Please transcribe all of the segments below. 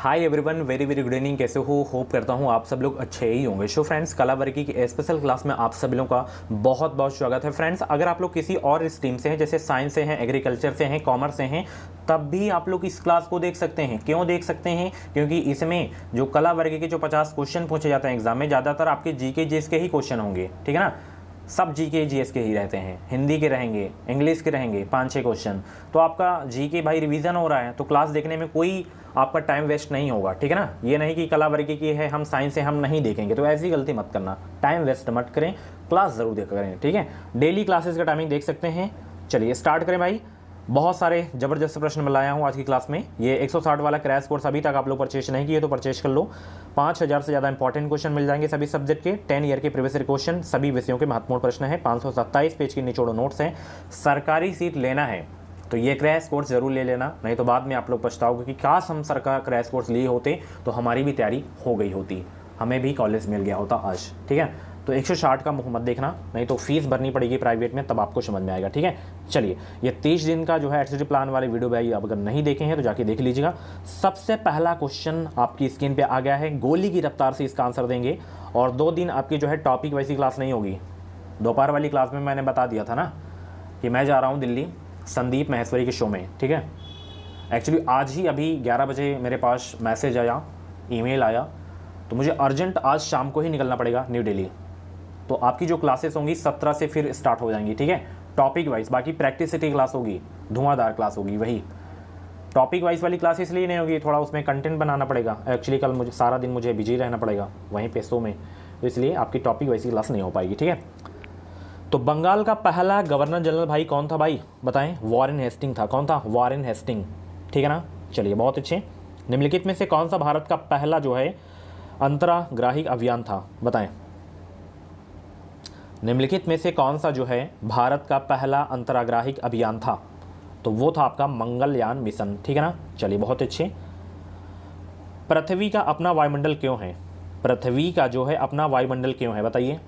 Hi everyone, very very good evening. कैसे हो? Hope करता हूँ आप सब लोग अच्छे ही होंगे। सो फ्रेंड्स, कला वर्गी की स्पेशल क्लास में आप सभी लोगों का बहुत बहुत स्वागत है। फ्रेंड्स, अगर आप लोग किसी और स्ट्रीम से हैं, जैसे साइंस से हैं, एग्रीकल्चर से हैं, कॉमर्स से हैं, तब भी आप लोग इस क्लास को देख सकते हैं। क्यों देख सकते हैं? क्योंकि इसमें जो कला वर्ग के जो 50 क्वेश्चन पूछे जाते हैं एग्जाम में, ज़्यादातर आपके जीके जीएस के ही क्वेश्चन होंगे, ठीक है ना। सब जीके जीएस के ही रहते हैं, हिंदी के रहेंगे, इंग्लिश के रहेंगे 5-6 क्वेश्चन। तो आपका जीके भाई रिवीजन हो रहा है, तो क्लास देखने में कोई आपका टाइम वेस्ट नहीं होगा, ठीक है ना। ये नहीं कि कला वर्ग की है, हम साइंस से हम नहीं देखेंगे, तो ऐसी गलती मत करना। टाइम वेस्ट मत करें, क्लास ज़रूर देखा करें, ठीक है। डेली क्लासेस का टाइमिंग देख सकते हैं। चलिए स्टार्ट करें भाई। बहुत सारे ज़बरदस्त प्रश्न मैं लाया हूँ आज की क्लास में। ये 160 वाला क्रैश कोर्स अभी तक आप लोग परचेज नहीं किए तो परचेज कर लो। 5000 से ज़्यादा इंपॉर्टेंट क्वेश्चन मिल जाएंगे सभी सब्जेक्ट के। 10 ईयर के प्रीवियस ईयर क्वेश्चन, सभी विषयों के महत्वपूर्ण प्रश्न हैं। 527 पेज की निचोड़ नोट्स हैं। सरकारी सीट लेना है तो ये क्रैश कोर्स जरूर ले लेना, नहीं तो बाद में आप लोग पछताओगे कि काश हम सरकार क्रैश कोर्स लिए होते तो हमारी भी तैयारी हो गई होती, हमें भी कॉलेज मिल गया होता आज, ठीक है। तो 160 का मुँह मत देखना, नहीं तो फीस भरनी पड़ेगी प्राइवेट में, तब आपको समझ में आएगा, ठीक है। चलिए, ये 30 दिन का जो है एचसीटी प्लान वाले वीडियो भाई आप अगर नहीं देखे हैं तो जाके देख लीजिएगा। सबसे पहला क्वेश्चन आपकी स्क्रीन पे आ गया है, गोली की रफ्तार से इसका आंसर देंगे। और 2 दिन आपकी जो है टॉपिक वैसी क्लास नहीं होगी। दोपहर वाली क्लास में मैंने बता दिया था ना कि मैं जा रहा हूँ दिल्ली संदीप महेश्वरी के शो में, ठीक है। एक्चुअली आज ही अभी 11 बजे मेरे पास मैसेज आया, ईमेल आया, तो मुझे अर्जेंट आज शाम को ही निकलना पड़ेगा न्यू दिल्ली। तो आपकी जो क्लासेस होंगी 17 से फिर स्टार्ट हो जाएंगी, ठीक है, टॉपिक वाइज। बाकी प्रैक्टिसिटी क्लास होगी, धुआंधार क्लास होगी। वही टॉपिक वाइज वाली क्लास इसलिए नहीं होगी, थोड़ा उसमें कंटेंट बनाना पड़ेगा। एक्चुअली कल मुझे सारा दिन मुझे बिजी रहना पड़ेगा वहीं पे शो में, तो इसलिए आपकी टॉपिक वाइज क्लास नहीं हो पाएगी, ठीक है। तो बंगाल का पहला गवर्नर जनरल भाई कौन था भाई, बताएं? वॉरेन हेस्टिंग था। कौन था? वॉरेन हेस्टिंग, ठीक है ना। चलिए बहुत अच्छे। निम्नलिखित में से कौन सा भारत का पहला जो है अंतराग्राही अभियान था, बताएं? निम्नलिखित में से कौन सा जो है भारत का पहला अंतराग्राही अभियान था? तो वो था आपका मंगलयान मिशन, ठीक है ना। चलिए बहुत अच्छे। पृथ्वी का अपना वायुमंडल क्यों है? पृथ्वी का जो है अपना वायुमंडल क्यों है, बताइए?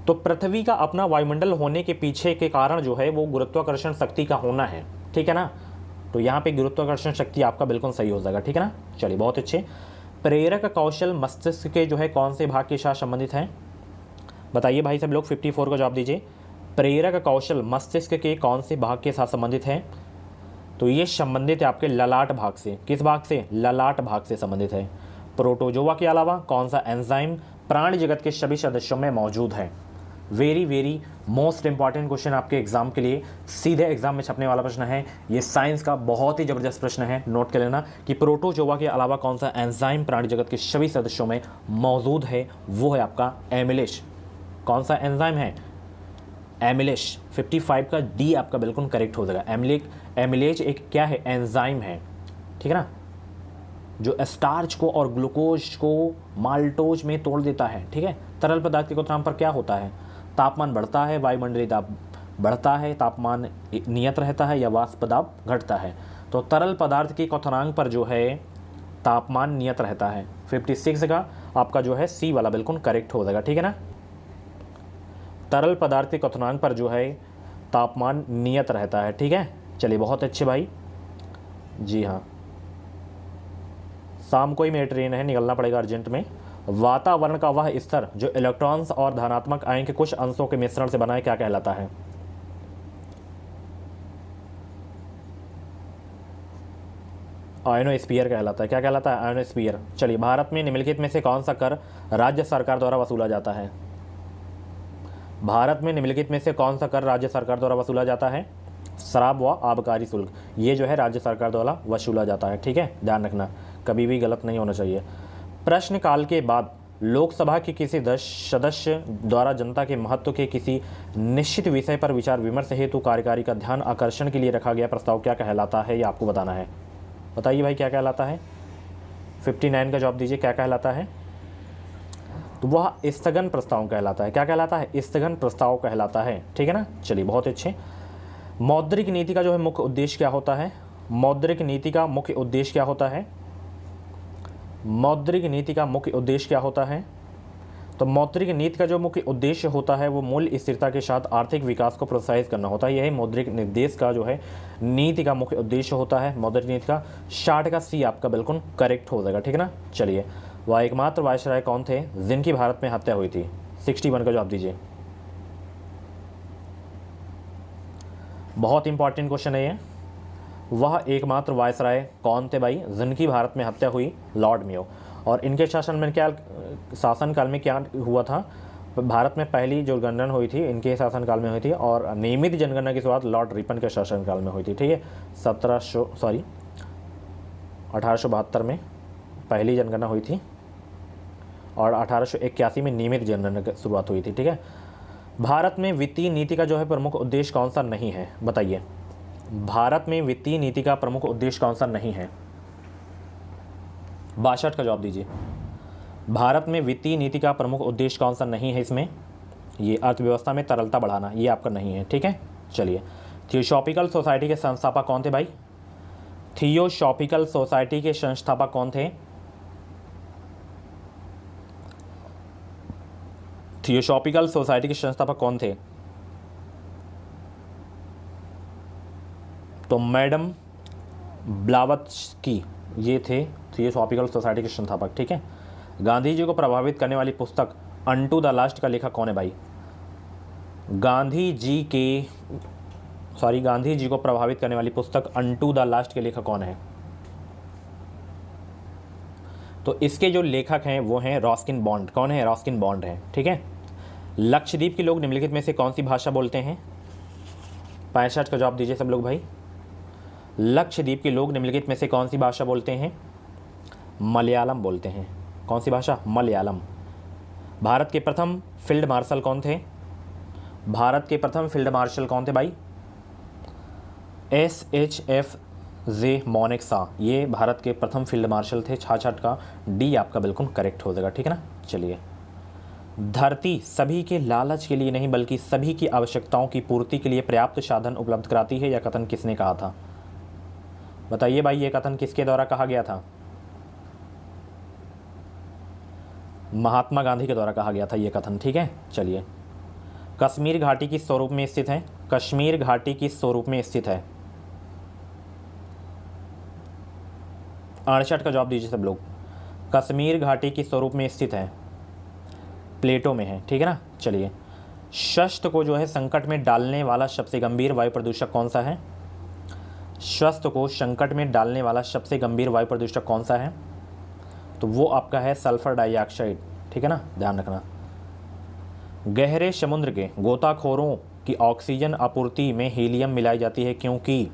तो पृथ्वी का अपना वायुमंडल होने के पीछे के कारण जो है वो गुरुत्वाकर्षण शक्ति का होना है, ठीक है ना। तो यहाँ पे गुरुत्वाकर्षण शक्ति आपका बिल्कुल सही हो जाएगा, ठीक है ना। चलिए बहुत अच्छे। प्रेरक कौशल मस्तिष्क के जो है कौन से भाग के साथ संबंधित है, बताइए भाई सब लोग। 54 का जवाब दीजिए। प्रेरक कौशल मस्तिष्क के कौन से भाग के साथ संबंधित है? तो ये संबंधित है आपके ललाट भाग से। किस भाग से? ललाट भाग से संबंधित है। प्रोटोजोआ के अलावा कौन सा एंजाइम प्राणी जगत के सभी सदस्यों में मौजूद है? Very very most important question आपके एग्जाम के लिए, सीधे एग्जाम में छपने वाला प्रश्न है। ये साइंस का बहुत ही जबरदस्त प्रश्न है, नोट कर लेना कि प्रोटोजोआ के अलावा कौन सा एंजाइम प्राणी जगत के सभी सदस्यों में मौजूद है? वो है आपका एमिलेज। कौन सा एंजाइम है? एमिलेज। 55 का डी आपका बिल्कुल करेक्ट हो जाएगा। एमिलेज एक क्या है? एंजाइम है, ठीक है ना, जो स्टार्च को और ग्लूकोज को माल्टोज में तोड़ देता है, ठीक है। तरल पदार्थ के क्वथनांक पर क्या होता है? तापमान बढ़ता है, वायुमंडलीय दाब बढ़ता है, तापमान नियत रहता है, या वाष्प दाब घटता है? तो तरल पदार्थ के क्वथनांक पर जो है तापमान नियत रहता है। 56 का आपका जो है सी वाला बिल्कुल करेक्ट हो जाएगा, ठीक है ना। तरल पदार्थ के क्वथनांक पर जो है तापमान नियत रहता है, ठीक है। चलिए बहुत अच्छे भाई। जी हाँ, शाम को ही मेरी ट्रेन है, निकलना पड़ेगा अर्जेंट में। वातावरण का वह स्तर जो इलेक्ट्रॉन्स और धनात्मक आयन के कुछ अंशों के मिश्रण से बना है, क्या कहलाता है? आयनोस्फीयर कहलाता है। क्या कहलाता है? आयनोस्फीयर। चलिए, भारत में निम्नलिखित में से कौन सा कर राज्य सरकार द्वारा वसूला जाता है? भारत में निम्नलिखित में से कौन सा कर राज्य सरकार द्वारा वसूला जाता है? शराब व आबकारी शुल्क, ये जो है राज्य सरकार द्वारा वसूला जाता है, ठीक है, ध्यान रखना, कभी भी गलत नहीं होना चाहिए। प्रश्नकाल के बाद लोकसभा के किसी सदस्य द्वारा जनता के महत्व के किसी निश्चित विषय पर विचार विमर्श हेतु कार्यकारी का ध्यान आकर्षण के लिए रखा गया प्रस्ताव क्या कहलाता है? ये आपको बताना है। बताइए भाई क्या कहलाता है? 59 का जवाब दीजिए। क्या कहलाता है? तो वह स्थगन प्रस्ताव कहलाता है। क्या कहलाता है? स्थगन प्रस्ताव कहलाता है, ठीक है ना। चलिए बहुत अच्छे। मौद्रिक नीति का जो है मुख्य उद्देश्य क्या होता है? मौद्रिक नीति का मुख्य उद्देश्य क्या होता है? मौद्रिक नीति का मुख्य उद्देश्य क्या होता है? तो मौद्रिक नीति का जो मुख्य उद्देश्य होता है वो मूल्य स्थिरता के साथ आर्थिक विकास को प्रोत्साहित करना होता है। यही मौद्रिक निर्देश का जो है नीति का मुख्य उद्देश्य होता है, मौद्रिक नीति का। 60 का सी आपका बिल्कुल करेक्ट हो जाएगा, ठीक है ना। चलिए, वह एकमात्र वायसराय कौन थे जिनकी भारत में हत्या हुई थी? 61 का जवाब दीजिए। बहुत इंपॉर्टेंट क्वेश्चन है ये। वह एकमात्र वायसराय कौन थे भाई जिनकी भारत में हत्या हुई? Lord Mayo. और इनके शासनकाल में क्या हुआ था? भारत में पहली जो जनगणना हुई थी इनके शासनकाल में हुई थी, और नियमित जनगणना की शुरुआत लॉर्ड रिपन के शासनकाल में हुई थी, ठीक है। 1872 में पहली जनगणना हुई थी और 1881 में नियमित जनगणना की शुरुआत हुई थी, ठीक है। भारत में वित्तीय नीति का जो है प्रमुख उद्देश्य कौन सा नहीं है? बताइए, भारत में वित्तीय नीति का प्रमुख उद्देश्य कौन सा नहीं है? 62 का जवाब दीजिए। भारत में वित्तीय नीति का प्रमुख उद्देश्य कौन सा नहीं है? इसमें ये अर्थव्यवस्था में तरलता बढ़ाना, ये आपका नहीं है, ठीक है। चलिए, थियोसॉफिकल सोसाइटी के संस्थापक कौन थे भाई? थियोसॉफिकल सोसाइटी के संस्थापक कौन थे? थियोसॉफिकल सोसाइटी के संस्थापक कौन थे? तो मैडम ब्लावत्स्की, ये थे थियोसॉफिकल सोसाइटी के संस्थापक, ठीक है। गांधी जी को प्रभावित करने वाली पुस्तक अनटू द लास्ट का लेखक कौन है भाई? गांधी जी को प्रभावित करने वाली पुस्तक अनटू द लास्ट के लेखक कौन है? तो इसके जो लेखक हैं वो हैं रस्किन बॉन्ड। कौन है? रस्किन बॉन्ड है, ठीक है। लक्षद्वीप के लोग निम्नलिखित में से कौन सी भाषा बोलते हैं? 65 का जवाब दीजिए सब लोग भाई। लक्षद्वीप के लोग निम्नलिखित में से कौन सी भाषा बोलते हैं? मलयालम बोलते हैं। कौन सी भाषा? मलयालम। भारत के प्रथम फील्ड मार्शल कौन थे? भारत के प्रथम फील्ड मार्शल कौन थे भाई? SHF जे मोनेक्सा, ये भारत के प्रथम फील्ड मार्शल थे। 66 का डी आपका बिल्कुल करेक्ट हो जाएगा, ठीक है ना। चलिए, धरती सभी के लालच के लिए नहीं बल्कि सभी की आवश्यकताओं की पूर्ति के लिए पर्याप्त साधन उपलब्ध कराती है, यह कथन किसने कहा था? बताइए भाई, ये कथन किसके द्वारा कहा गया था? महात्मा गांधी के द्वारा कहा गया था ये कथन, ठीक है। चलिए, कश्मीर घाटी किस स्वरूप में स्थित है? कश्मीर घाटी किस स्वरूप में स्थित है? 68 का जवाब दीजिए सब लोग। कश्मीर घाटी किस स्वरूप में स्थित है? प्लेटो में है, ठीक है ना। चलिए, स्वास्थ्य को जो है संकट में डालने वाला सबसे गंभीर वायु प्रदूषक कौन सा है? स्वास्थ्य को संकट में डालने वाला सबसे गंभीर वायु प्रदूषक कौन सा है? तो वो आपका है सल्फर डाइऑक्साइड, ठीक है ना, ध्यान रखना। गहरे समुद्र के गोताखोरों की ऑक्सीजन आपूर्ति में हीलियम मिलाई जाती है क्योंकि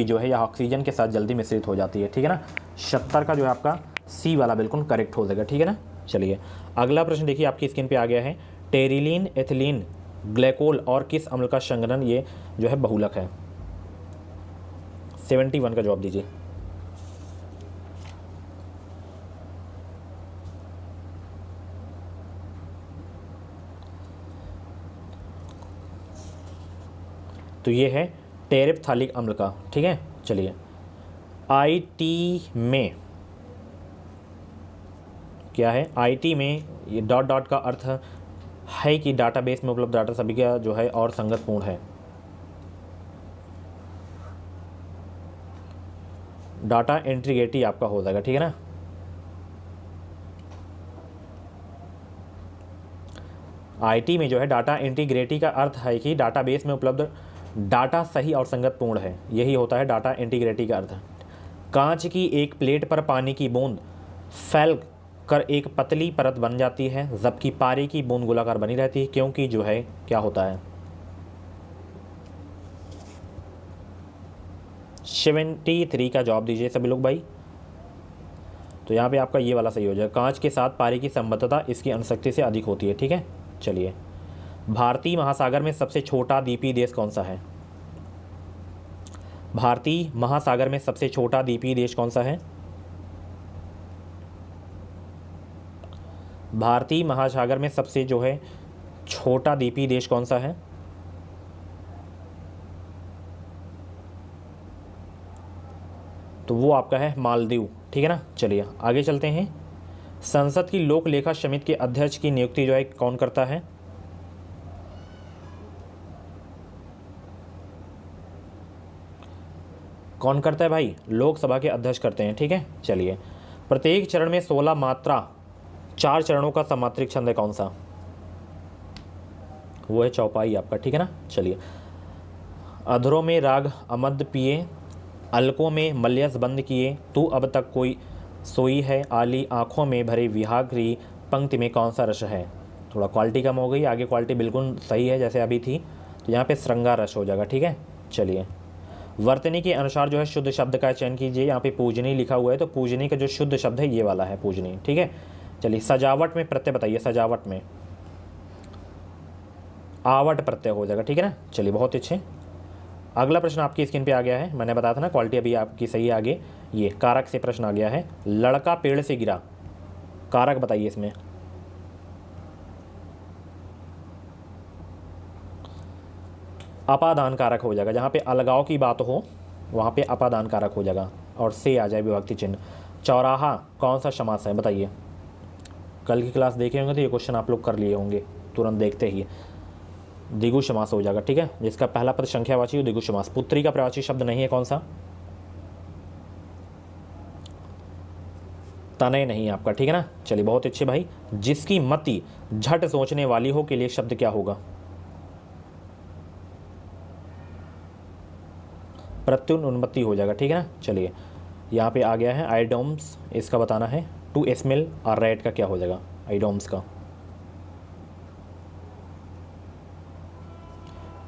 जो है यह ऑक्सीजन के साथ जल्दी मिश्रित हो जाती है, ठीक है ना। 70 का जो है आपका सी वाला बिल्कुल करेक्ट हो जाएगा, ठीक है ना। चलिए, अगला प्रश्न देखिए, आपकी स्क्रीन पे आ गया है। टेरिलीन, एथिलीन, ग्लाइकोल और किस अम्ल का संघनन ये जो है बहुलक है? 71 का जवाब दीजिए। तो ये है टेरिप्थालिक अम्ल का, ठीक है। चलिए, IT में क्या है? IT में ये डॉट डॉट का अर्थ है कि डाटाबेस में उपलब्ध डाटा सभी का जो है और संगतपूर्ण है। डाटा इंटीग्रिटी आपका हो जाएगा, ठीक है ना। IT में जो है डाटा इंटीग्रिटी का अर्थ है कि डाटाबेस में उपलब्ध डाटा सही और संगतपूर्ण है, यही होता है डाटा इंटीग्रिटी का अर्थ। कांच की एक प्लेट पर पानी की बूंद फैल कर एक पतली परत बन जाती है जबकि पानी की बूंद गोलाकार बनी रहती है, क्योंकि जो है क्या होता है? 73 का जवाब दीजिए सभी लोग भाई। तो यहाँ पे आपका ये वाला सही हो जाएगा। कांच के साथ पानी की संबद्धता इसकी अणुशक्ति से अधिक होती है, ठीक है। चलिए, भारतीय महासागर में सबसे छोटा द्वीपीय देश कौन सा है? भारतीय महासागर में सबसे छोटा द्वीपीय देश कौन सा है? भारतीय महासागर में सबसे जो है छोटा द्वीपीय देश कौन सा है? तो वो आपका है मालदीव, ठीक है ना। चलिए, आगे चलते हैं। संसद की लोक लेखा समिति के अध्यक्ष की नियुक्ति जो है कौन करता है? कौन करता है भाई? लोकसभा के अध्यक्ष करते हैं, ठीक है। चलिए, प्रत्येक चरण में 16 मात्रा, 4 चरणों का समात्रिक छंद है कौन सा? वो है चौपाई आपका, ठीक है ना। चलिए, अधरों में राग अमद पिए, अलकों में मलयस बंद किए, तू अब तक कोई सोई है, आली आँखों में भरे विहागरी, पंक्ति में कौन सा रस है? थोड़ा क्वालिटी कम हो गई, आगे क्वालिटी बिल्कुल सही है जैसे अभी थी, तो यहाँ पे श्रृंगार रस हो जाएगा, ठीक है। चलिए, वर्तनी के अनुसार जो है शुद्ध शब्द का चयन कीजिए। यहाँ पे पूजनी लिखा हुआ है, तो पूजनी का जो शुद्ध शब्द है ये वाला है, पूजनी, ठीक है। चलिए, सजावट में प्रत्यय बताइए। सजावट में आवट प्रत्यय हो जाएगा, ठीक है ना। चलिए, बहुत अच्छे। अगला प्रश्न आपकी स्क्रीन पे आ गया है, मैंने बताया था ना क्वालिटी अभी आपकी सही है। आगे ये कारक से प्रश्न आ गया है। लड़का पेड़ से गिरा, कारक बताइए इसमें। अपादान कारक हो जाएगा, जहाँ पे अलगाव की बात हो वहाँ पे अपादान कारक हो जाएगा, और से आ जाए विभक्ति चिन्ह। चौराहा कौन सा समास है बताइए? कल की क्लास देखे होंगे तो ये क्वेश्चन आप लोग कर लिए होंगे तुरंत देखते ही। द्विगु समास हो जाएगा, ठीक है, जिसका पहला पद संख्यावाची हो द्विगु समास। पुत्री का प्रवाची शब्द नहीं है, कौन सा? तनय नहीं आपका, ठीक है ना। चलिए, बहुत अच्छे भाई। जिसकी मति झट सोचने वाली हो के लिए शब्द क्या होगा? प्रत्युन्नति हो जाएगा, ठीक है ना। चलिए, यहाँ पे आ गया है आइडोम्स, इसका बताना है। टू स्मेल और रेड का क्या हो जाएगा? आइडोम्स का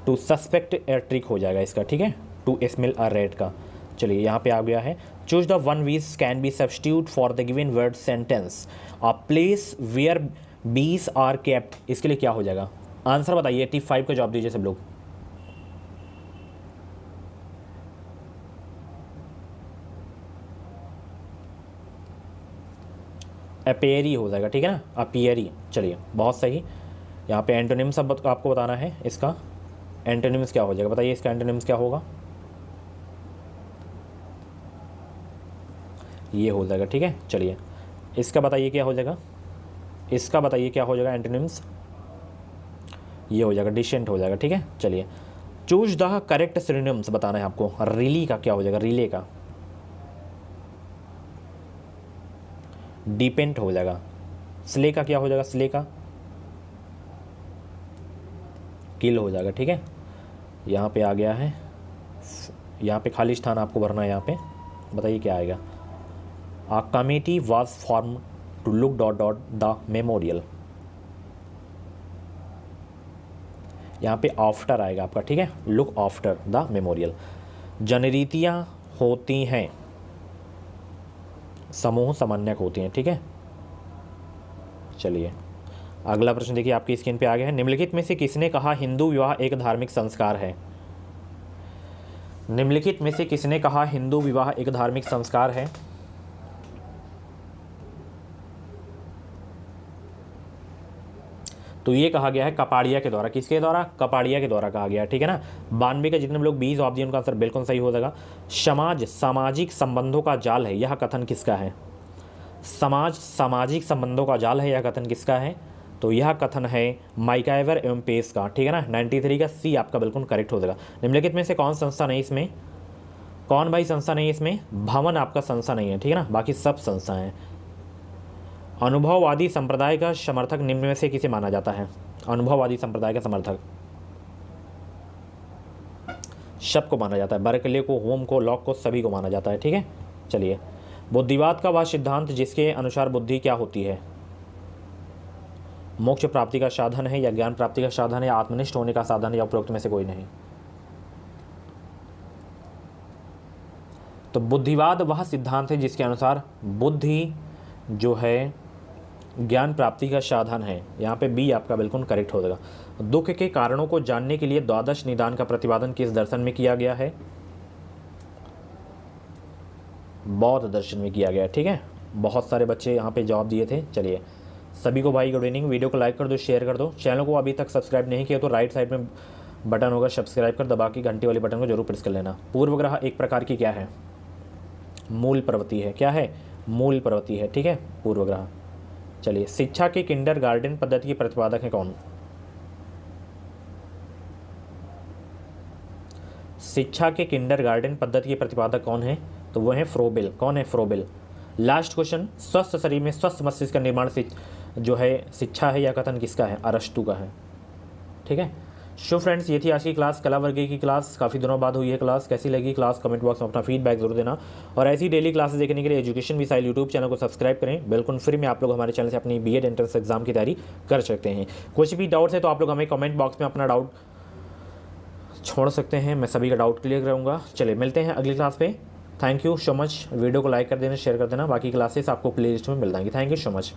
टू सस्पेक्ट ए ट्रिक हो जाएगा इसका, ठीक है, टू स्मेल और रेड का। चलिए, यहाँ पे आ गया है choose the one which can be substitute for the given word sentence, a place where bees are kept, इसके लिए क्या हो जाएगा? आंसर बताइए, 85 का जवाब दीजिए सब लोग। अपेयरी हो जाएगा, ठीक है ना, अपियरी। चलिए, बहुत सही। यहाँ पे एंटोनिम्स सब आपको बताना है। इसका एंटोनिम्स क्या हो जाएगा बताइए? इसका एंटोनिम्स क्या होगा? ये हो जाएगा, ठीक है। चलिए, इसका बताइए क्या हो जाएगा? इसका बताइए क्या हो जाएगा एंटोनिम्स? ये हो जाएगा डिसेंट हो जाएगा, ठीक है। चलिए, चूज द करेक्ट सिनोनिम्स बताना है आपको। रिली का क्या हो जाएगा? रिले का डिपेंड हो जाएगा। स्ले का क्या हो जाएगा? स्ले का किल हो जाएगा, ठीक है। यहाँ पे आ गया है, यहाँ पे खाली स्थान आपको भरना है। यहाँ पे बताइए क्या आएगा? A committee was form to look dot dot the memorial, यहाँ पे आफ्टर आएगा आपका, ठीक है, लुक आफ्टर द मेमोरियल। जनरीतियाँ होती हैं, समूह सामान्यक होती हैं, ठीक है। चलिए, अगला प्रश्न देखिए आपकी स्क्रीन पे आ गया है। निम्नलिखित में से किसने कहा हिंदू विवाह एक धार्मिक संस्कार है? निम्नलिखित में से किसने कहा हिंदू विवाह एक धार्मिक संस्कार है? तो ये कहा गया है कपाड़िया के द्वारा। किसके द्वारा? कपाड़िया के द्वारा कहा गया है, ठीक है ना। 92 के जितने भी लोग 20 जवाब दिए उनका आंसर बिल्कुल सही हो जाएगा। समाज सामाजिक संबंधों का जाल है, यह कथन किसका है? समाज सामाजिक संबंधों का जाल है, यह कथन किसका है? तो यह कथन है माइकाइवर एवं पेस का, ठीक है ना। 93 का सी आपका बिल्कुल करेक्ट हो जाएगा। निम्नलिखित में से कौन संस्था नहीं इसमें? कौन भाई संस्था नहीं इसमें? भवन आपका संस्था नहीं है, ठीक है ना, बाकी सब संस्था हैं। अनुभववादी संप्रदाय का समर्थक निम्न में से किसे माना जाता है? अनुभववादी संप्रदाय का समर्थक शब को माना जाता है, बर्कले को, होम को, लॉक को, सभी को माना जाता है, ठीक है। चलिए, बुद्धिवाद का वह सिद्धांत जिसके अनुसार बुद्धि क्या होती है? मोक्ष प्राप्ति का साधन है, या ज्ञान प्राप्ति का साधन है, या आत्मनिष्ठ होने का साधन है, या उपरोक्त में से कोई नहीं? तो बुद्धिवाद वह सिद्धांत है जिसके अनुसार बुद्धि जो है ज्ञान प्राप्ति का साधन है। यहाँ पे बी आपका बिल्कुल करेक्ट हो जाएगा। दुख के कारणों को जानने के लिए द्वादश निदान का प्रतिपादन किस दर्शन में किया गया है? बौद्ध दर्शन में किया गया है, ठीक है। बहुत सारे बच्चे यहाँ पे जवाब दिए थे। चलिए, सभी को भाई गुड इवनिंग। वीडियो को लाइक कर दो, शेयर कर दो। चैनल को अभी तक सब्सक्राइब नहीं किया तो राइट साइड में बटन होगा सब्सक्राइब कर, दबा के घंटी वाले बटन को जरूर प्रेस कर लेना। पूर्व ग्रह एक प्रकार की क्या है? मूल पर्वती है। क्या है? मूल पर्वती है, ठीक है, पूर्व ग्रह। चलिए, शिक्षा के किंडरगार्टन पद्धति के प्रतिपादक हैं कौन? शिक्षा के किंडरगार्टन पद्धति के प्रतिपादक कौन है? तो वो है फ्रोबेल। कौन है? फ्रोबेल। लास्ट क्वेश्चन, स्वस्थ शरीर में स्वस्थ मस्तिष्क का निर्माण जो है शिक्षा है या कथन किसका है? अरस्तू का है। ठीक है। सो फ्रेंड्स, ये थी आज की क्लास, कला वर्गीय की क्लास। काफ़ी दिनों बाद हुई है क्लास। कैसी लगी क्लास? कमेंट बॉक्स में अपना फीडबैक जरूर देना। और ऐसी डेली क्लासेस देखने के लिए एजुकेशन मिसाइल यूट्यूब चैनल को सब्सक्राइब करें। बिल्कुल फ्री में आप लोग हमारे चैनल से अपनी बीएड एंट्रेंस एग्जाम की तैयारी कर सकते हैं। कुछ भी डाउट्स है तो आप लोग हमें कमेंट बॉक्स में अपना डाउट छोड़ सकते हैं, मैं सभी का डाउट क्लियर करूँगा। चलिए, मिलते हैं अगली क्लास पे। Thank you so much. Video को लाइक कर देना, शेयर कर देना। बाकी क्लासेस आपको प्ले लिस्ट में मिल जाएंगी। Thank you so much.